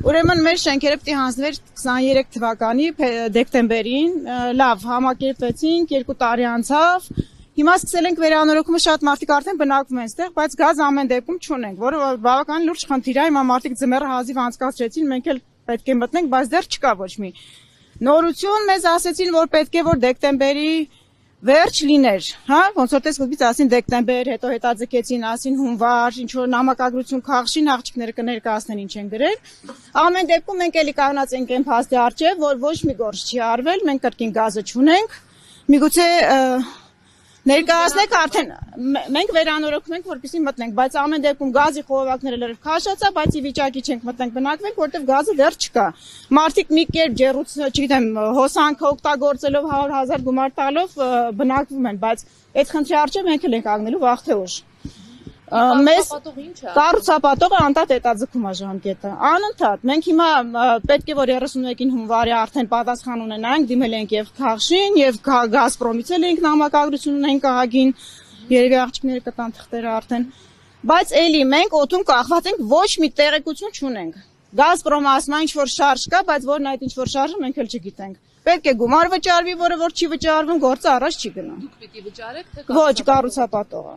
Ուրեմն մեր շենքերը պիտի հանձնվեր 23 թվականի դեկտեմբերին, լավ, համակերպվեցինք, 2 տարի անցավ, հիմա սկսել ենք վերանորոգումը, շատ մարդիկ արդեն բնակվում են այստեղ, բայց գազ ամեն դեպքում չունենք, որը բավական լուրջ խնդիր է, հիմա մարդիկ ձմեռը հազիվ անցկացրեցին, մենք էլ պետք է մտնենք, բայց դեռ չկա ոչ մի նորություն, մեզ ասեցին, որ պետք է որ դեկտեմբերի վերջ լիներ, հա, ոնց որ սկզբից ասին դեկտեմբեր, հետո հետաձգեցին, ասին հունվար, ինչ որ նամակագրություն քաղշին, աղջիկները կներկայացնեն ինչ են գրել։ Ամեն դեպքում մենք էլի կանգնած ենք այն փաստի առջև, որ ոչ մի գործ չի արվել, մենք կրկին գազը չունենք։ Միգուցե ներկայացնեք արդեն մենք վերանորոգում ենք, որպեսզի մտնենք, բայց ամեն դեպքում գազի խողովակները լրիվ քաշացա, բայց ի վիճակի չենք մտնենք բնակվենք, որտեղ գազը դեռ չկա։ Մարդիկ մի կերպ ջեռուց, չգիտեմ, հոսանքը օգտագործելով 100,000 գումար տալով բնակվում են, բայց այդ խնդրի առջև մենք էլ ենք կանգնելու վաղ թե ուշ։ Մեզ կառուցապատողը անդադ հետաձգում է ժամկետը, անընդհատ։ Մենք հիմա պետք է որ 31-ին հունվարի արդեն պատասխան ունենանք, դիմել ենք եւ Քաղշին եւ Գազպրոմից էլ ենք նամակագրություն ունենք ահագին, երևի աղջիկները կտան թղթերը արդեն, բայց էլի մենք օդում կախված ենք, ոչ մի տեղեկություն չունենք։ Գազպրոմը ասում է ինչ որ շարժ կա, բայց որն այդ ինչ որ շարժը մենք էլ չգիտենք։ Պետք է գումար վճարվի, որը որ չի վճարվում, գործը առաջ չի գնա։ Դուք պիտի վճարեք, թե Ոչ, կառուցապատողը։